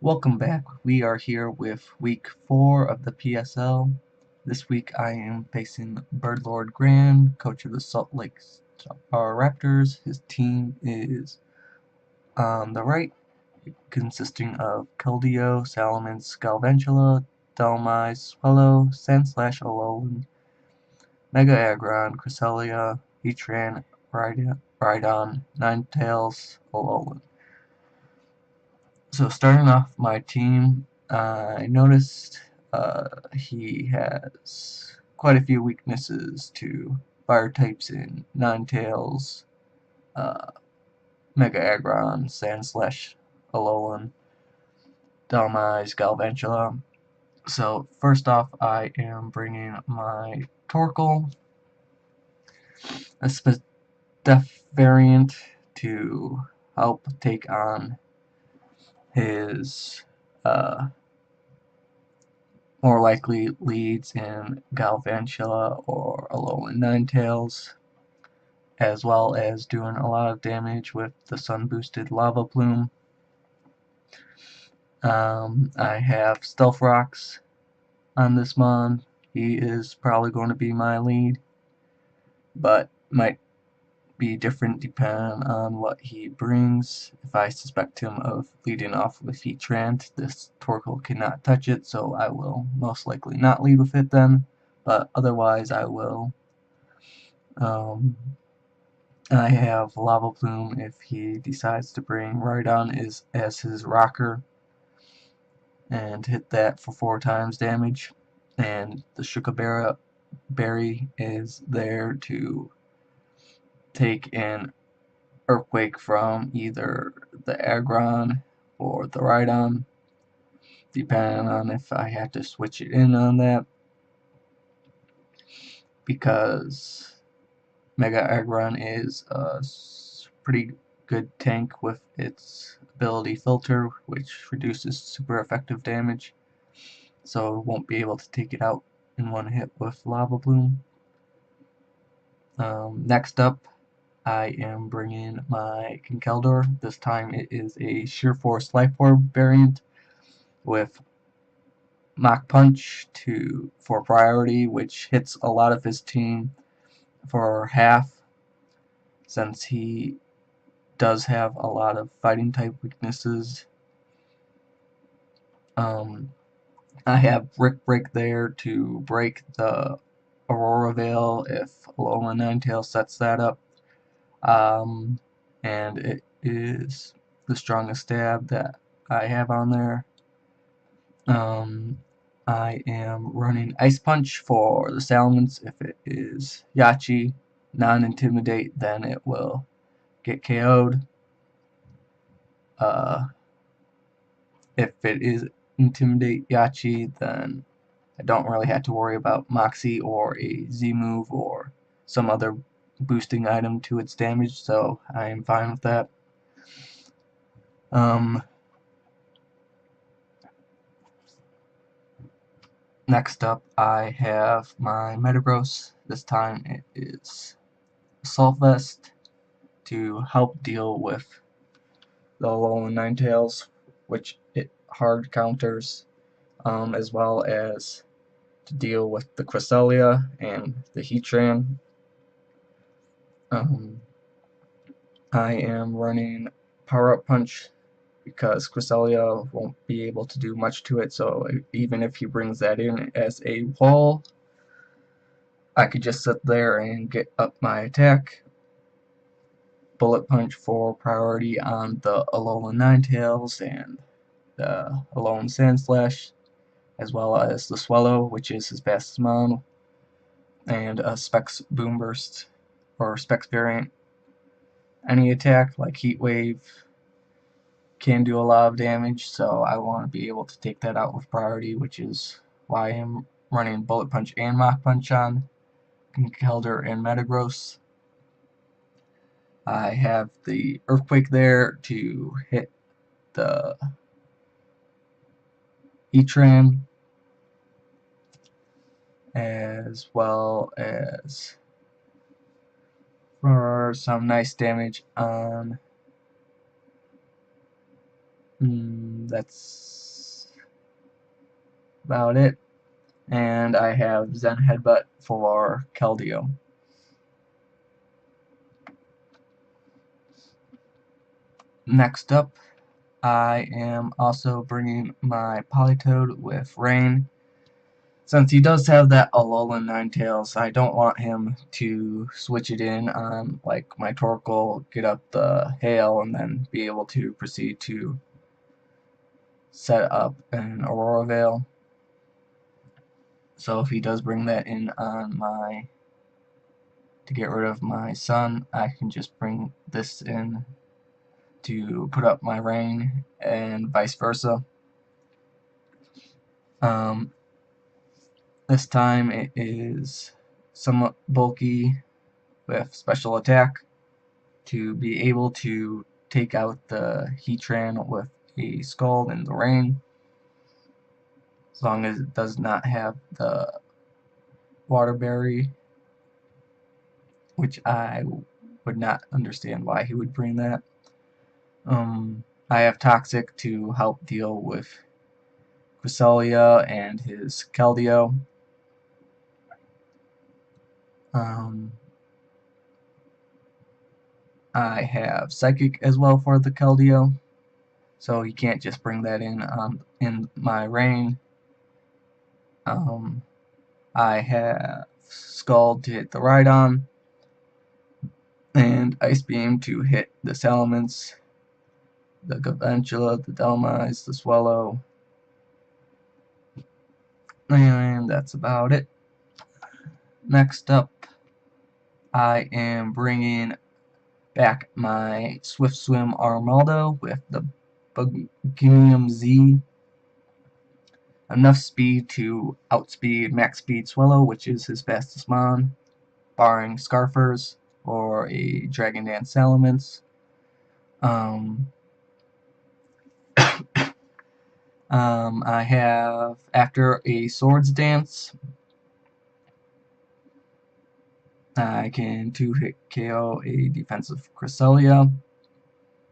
Welcome back. We are here with week 4 of the PSL. This week I am facing Birdlord Grand, coach of the Salt Lake Raptors. His team is on the right, consisting of Keldeo, Salamence, Galvantula, Delmi, Swallow, Sand/Alolan, Mega Aggron, Cresselia, Heatran, Rhydon, Ninetales, Alolan. So starting off my team, I noticed he has quite a few weaknesses to fire types in Ninetales, uh, Mega Aggron, Sandslash, Alolan, Dhelmise, Galvantula. So first off, I am bringing my Torkoal, a Def variant, to help take on his more likely leads in Galvantula or Alolan Ninetales, as well as doing a lot of damage with the Sun Boosted Lava Plume. I have Stealth Rocks on this mon. He is probably going to be my lead, but might be different depending on what he brings. If I suspect him of leading off with Heatran, this Torkoal cannot touch it, so I will most likely not lead with it then, but otherwise I will. I have Lava Plume if he decides to bring Rhydon as his rocker and hit that for 4 times damage, and the Shuka Berry is there to take an Earthquake from either the Aggron or the Rhydon, depending on if I have to switch it in on that, because Mega Aggron is a pretty good tank with its ability Filter, which reduces super effective damage, so it won't be able to take it out in one hit with Lava Bloom. Next up, I am bringing my Conkeldurr. This time it is a Sheer Force Life Orb variant with Mach Punch for priority, which hits a lot of his team for half, since he does have a lot of fighting type weaknesses. I have Brick Break there to break the Aurora Veil if Alolan Ninetales sets that up. And it is the strongest stab that I have on there. I am running Ice Punch for the Salamence. If it is Yachi, non-intimidate, then it will get KO'd. If it is Intimidate Yachi, then I don't really have to worry about Moxie or a Z move or some other boosting item to its damage, so I am fine with that. Next up, I have my Metagross. This time it is Assault Vest to help deal with the Alolan Ninetales, which it hard counters, as well as to deal with the Cresselia and the Heatran. I am running Power Up Punch because Cresselia won't be able to do much to it, so even if he brings that in as a wall, I could just sit there and get up my attack. Bullet Punch for priority on the Alolan Ninetales and the Alolan Sandslash, as well as the Swallow, which is his fastest mon, and a Specs Boom Burst, or Specs variant. Any attack, like Heat Wave, can do a lot of damage, so I want to be able to take that out with priority, which is why I'm running Bullet Punch and Mach Punch on Conkeldurr and Metagross. I have the Earthquake there to hit the Heatran, as well as for some nice damage on that's about it. And I have Zen Headbutt for Keldeo. Next up, I am also bringing my Politoed with Rain. Since he does have that Alolan Ninetales, I don't want him to switch it in on like my Torkoal, get up the Hail, and then be able to proceed to set up an Aurora Veil. So if he does bring that in on my to get rid of my Sun, I can just bring this in to put up my Rain and vice versa. This time it is somewhat bulky with special attack to be able to take out the Heatran with a Scald in the Rain, as long as it does not have the Water Berry, which I would not understand why he would bring that. I have Toxic to help deal with Cresselia and his Keldeo. I have Psychic as well for the Keldeo, so he can't just bring that in my Rain. I have Scald to hit the Rhydon, and Ice Beam to hit the Salamence, the Galvantula, the Dhelmise, the Swallow, and that's about it. Next up, I am bringing back my Swift Swim Armaldo with the Buginium Z. Enough speed to outspeed Max Speed Swallow, which is his fastest mon, barring Scarfers or a Dragon Dance Salamence. I have, after a Swords Dance, I can 2-hit KO a defensive Cresselia,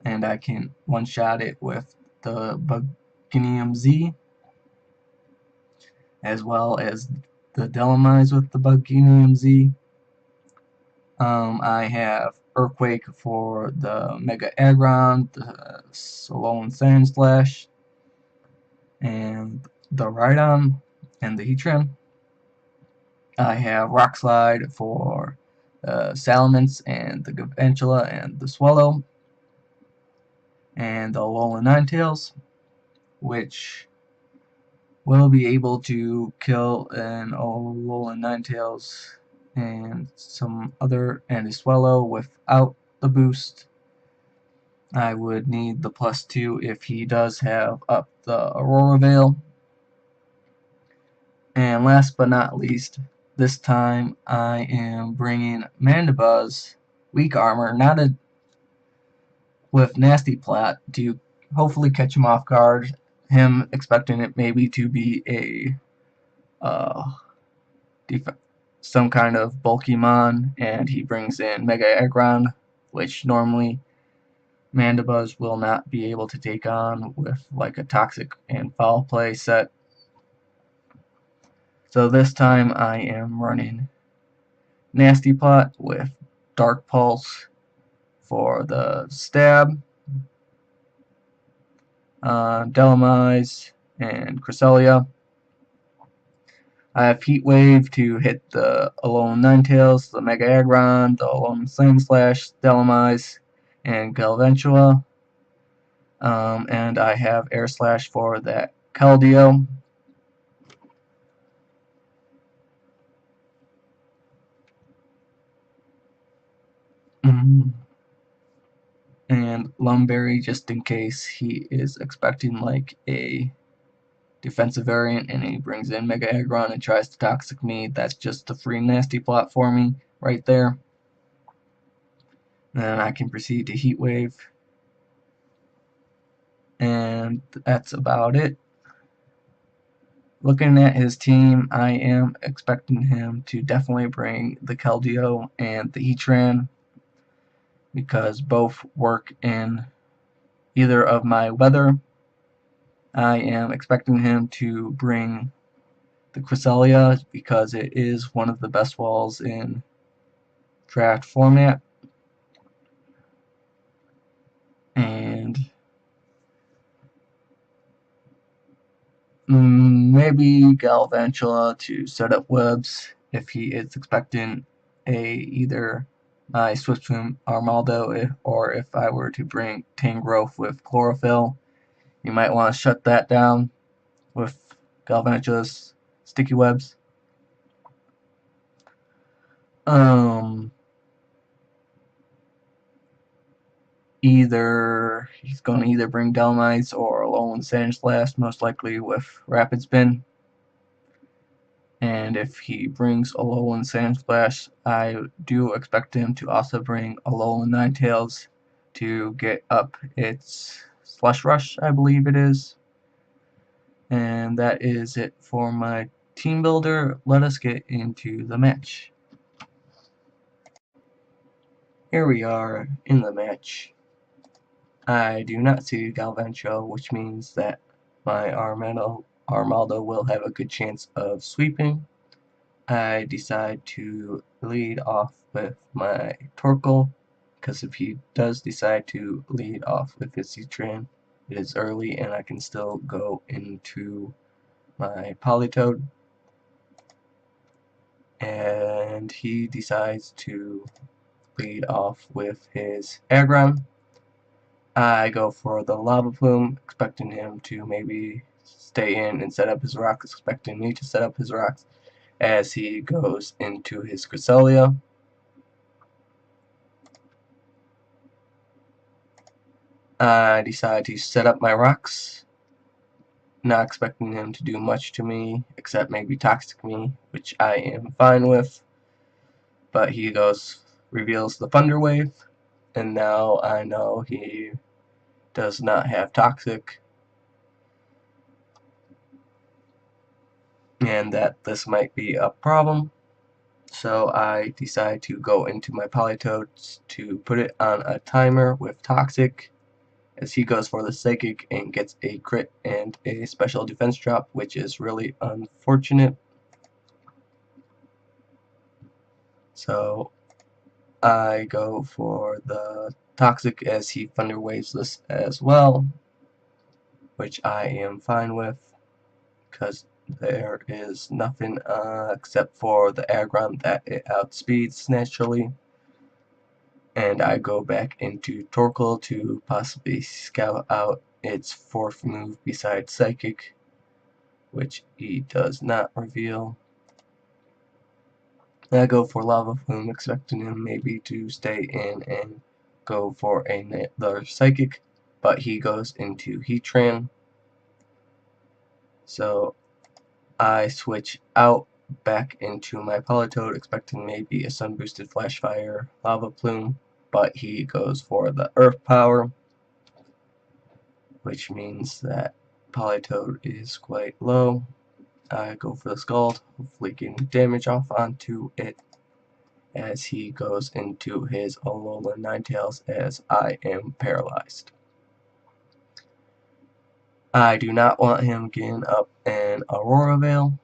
and I can one-shot it with the Buginium Z, as well as the Dhelmise with the Buginium Z. I have Earthquake for the Mega Aggron, the Alolan Sandslash, and the Rhydon, and the Heatran. I have Rock Slide for Salamence and the Galvantula and the Swallow, and the Alolan Ninetales, which will be able to kill an Alolan Ninetales and some other and a Swallow without the boost. I would need the +2 if he does have up the Aurora Veil. And last but not least, this time I am bringing Mandibuzz Weak Armor, not a with Nasty Plat, to hopefully catch him off guard. Him expecting it maybe to be a some kind of bulky mon, and he brings in Mega Aggron, which normally Mandibuzz will not be able to take on with like a Toxic and Foul Play set. So this time I am running Nasty Plot with Dark Pulse for the stab, Dhelmise, and Cresselia. I have Heat Wave to hit the Alolan Ninetales, the Mega Aggron, the Alolan Sandslash, Dhelmise, and Galvantula. And I have Air Slash for that Keldeo. And Lumberry, just in case he is expecting like a defensive variant and he brings in Mega Aggron and tries to Toxic me. That's just a free Nasty Plot for me right there. Then I can proceed to Heat Wave. And that's about it. Looking at his team, I am expecting him to definitely bring the Keldeo and the Heatran, because both work in either of my weather. I am expecting him to bring the Cresselia because it is one of the best walls in draft format, and maybe Galvantula to set up webs if he is expecting either my Swiftwing Armaldo, or if I were to bring Tangrowth with Chlorophyll. You might want to shut that down with Galvantula's sticky webs. Um, he's going to either bring Delmites or Alolan Sandslash, most likely with Rapid Spin. And if he brings Alolan Sandslash, I do expect him to also bring Alolan Ninetales to get up its Slush Rush, I believe it is. And that is it for my team builder. Let us get into the match. Here we are in the match. I do not see Galvantula, which means that my Armaldo will have a good chance of sweeping. I decide to lead off with my Torkoal, because if he does decide to lead off with his Heatran, it is early and I can still go into my Politoed. And he decides to lead off with his Aggron. I go for the Lava Plume, expecting him to maybe stay in and set up his rocks, expecting me to set up his rocks as he goes into his Cresselia. I decide to set up my rocks, not expecting him to do much to me, except maybe Toxic me, which I am fine with. But he reveals the Thunder Wave, and now I know he does not have Toxic, and that this might be a problem. So I decide to go into my Politoed to put it on a timer with Toxic, as he goes for the Psychic and gets a crit and a special defense drop, which is really unfortunate. So I go for the Toxic as he Thunder Waves this as well, which I am fine with, because there is nothing except for the Aggron that it outspeeds naturally. And I go back into Torkoal to possibly scout out its fourth move besides Psychic, which he does not reveal. I go for Lava Plume, expecting him maybe to stay in and go for another Psychic, but he goes into Heatran. So I switch out back into my Politoed, expecting maybe a Sun Boosted Flash Fire Lava Plume, but he goes for the Earth Power, which means that Politoed is quite low. I go for the Scald, hopefully getting damage off onto it as he goes into his Alolan Ninetales as I am paralyzed. I do not want him getting up an Aurora Veil,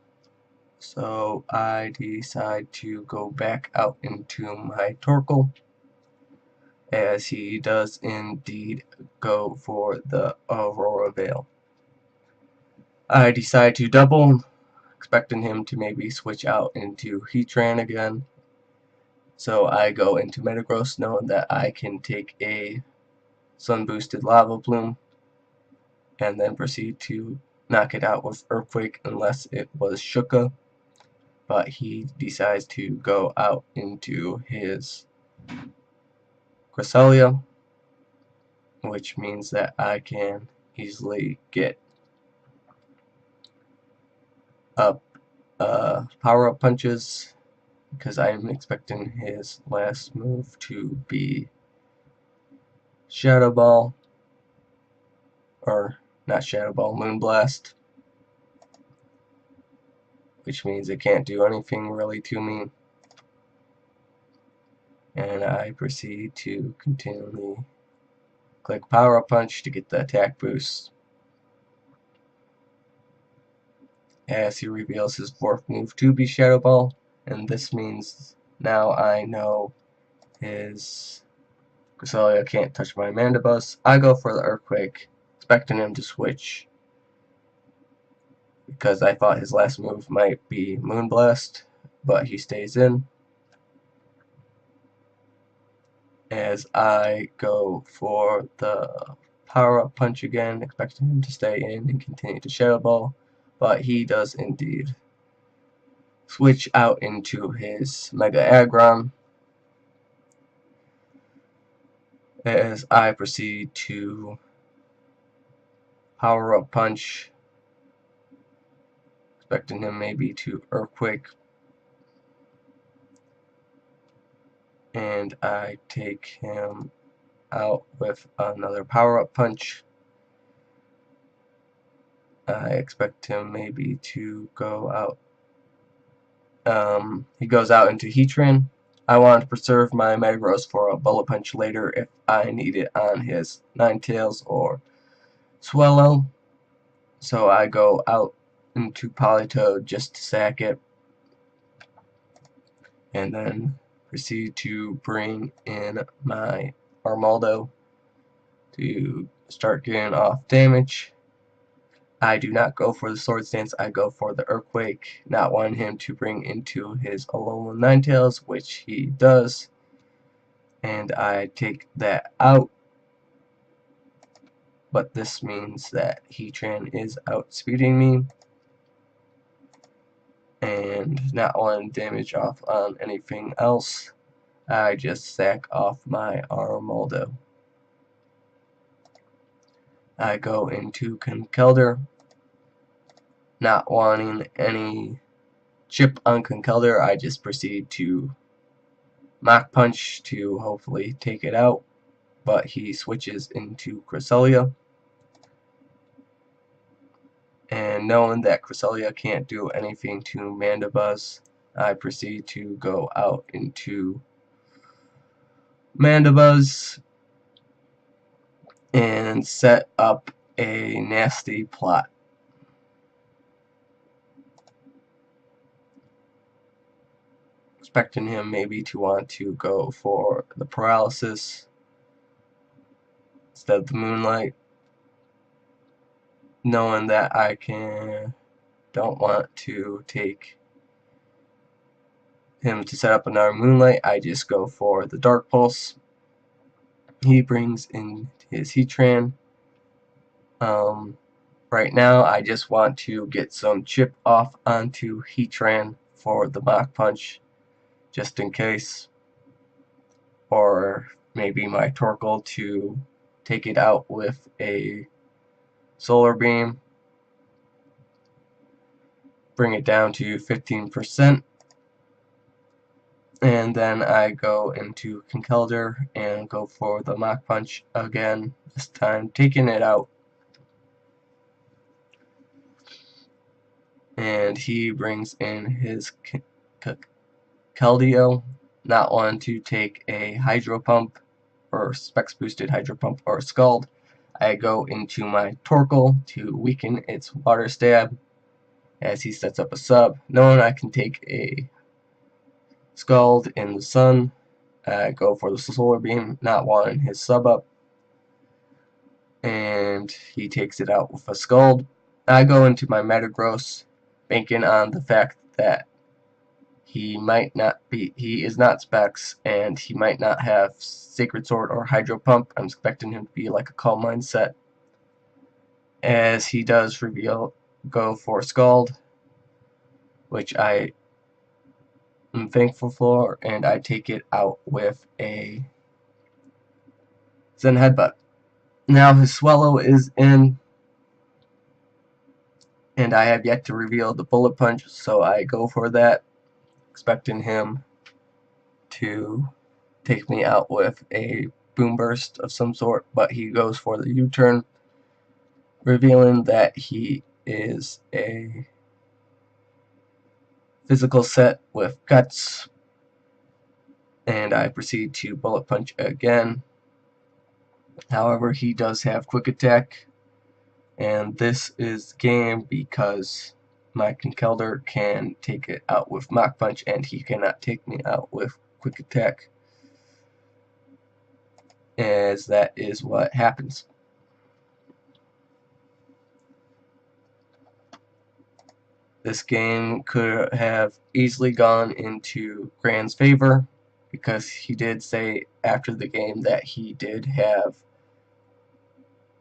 so I decide to go back out into my Torkoal, as he does indeed go for the Aurora Veil. I decide to double, expecting him to maybe switch out into Heatran again. So I go into Metagross, knowing that I can take a Sun Boosted Lava Plume and then proceed to knock it out with Earthquake unless it was Shuka. But he decides to go out into his Cresselia, which means that I can easily get up power-up punches, because I'm expecting his last move to be Shadow Ball, or not Shadow Ball, Moonblast, which means it can't do anything really to me. And I proceed to continually click Power Up Punch to get the attack boost. as he reveals his fourth move to be Shadow Ball, and this means now I know his Cresselia can't touch my Mandibus. I go for the Earthquake, expecting him to switch because I thought his last move might be Moonblast, but he stays in. As I go for the power-up punch again, expecting him to stay in and continue to Shadow Ball, but he does indeed switch out into his Mega Aggron, as I proceed to power-up punch, expecting him maybe to Earthquake, and I take him out with another power-up punch. I expect him maybe to go out. He goes out into Heatran. I want to preserve my Metagross for a Bullet Punch later if I need it on his Ninetales or Swallow. So I go out into Politoed just to sack it, and then proceed to bring in my Armaldo to start getting off damage. I do not go for the Swords Dance, I go for the Earthquake, not wanting him to bring into his Alolan Ninetales, which he does, and I take that out, but this means that Heatran is outspeeding me, and not wanting damage off on anything else, I just sack off my Armaldo. I go into Conkeldurr, not wanting any chip on Conkeldurr, I just proceed to Mach Punch to hopefully take it out, but he switches into Cresselia. And knowing that Cresselia can't do anything to Mandibuzz, I proceed to go out into Mandibuzz and set up a nasty plot. Expecting him maybe to want to go for the Paralysis instead of the Moonlight, knowing that I don't want to take him to set up another Moonlight, I just go for the Dark Pulse. He brings in his Heatran. Right now I just want to get some chip off onto Heatran for the Mach Punch, just in case, or maybe my Torkoal to take it out with a Solar Beam, bring it down to 15%, and then I go into Conkeldurr and go for the Mach Punch again, this time taking it out, and he brings in his Keldeo, not wanting to take a Hydro Pump or Specs Boosted Hydro Pump or Scald. I go into my Torkoal to weaken its Water Stab as he sets up a sub. Knowing I can take a Scald in the Sun, I go for the Solar Beam, not wanting his sub up, and he takes it out with a Scald. I go into my Metagross, banking on the fact that he is not Specs, and he might not have Sacred Sword or Hydro Pump. I'm expecting him to be like a Calm Mindset, as he does go for Scald, which I am thankful for, and I take it out with a Zen Headbutt. Now his Swallow is in, and I have yet to reveal the Bullet Punch, so I go for that, expecting him to take me out with a Boom Burst of some sort, but he goes for the U-turn, revealing that he is a physical set with Guts, and I proceed to Bullet Punch again. However, he does have Quick Attack, and this is game because my Conkeldurr can take it out with Mach Punch, and he cannot take me out with Quick Attack, as that is what happens. This game could have easily gone into Grand's favor, because he did say after the game that he did have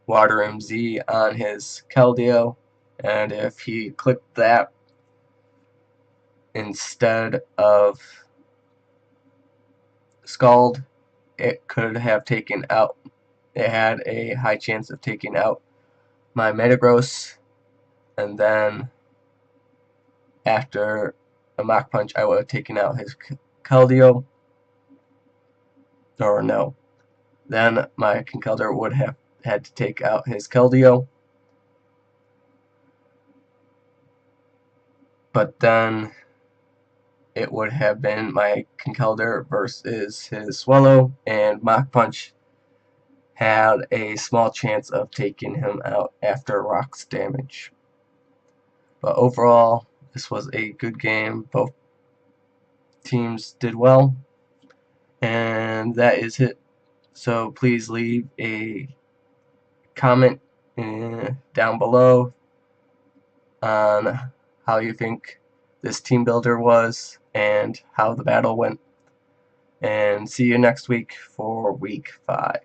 Water MZ on his Keldeo, and if he clicked that instead of Scald, it could have taken out, it had a high chance of taking out my Metagross, and then after a Mach Punch I would have taken out his Keldeo, or no, then my Conkeldurr would have had to take out his Keldeo, but then it would have been my Conkeldurr versus his Swallow, and Mach Punch had a small chance of taking him out after Rock's damage. But overall, this was a good game. Both teams did well, and that is it. So please leave a comment down below on how you think this team builder was and how the battle went. And see you next week for week 5.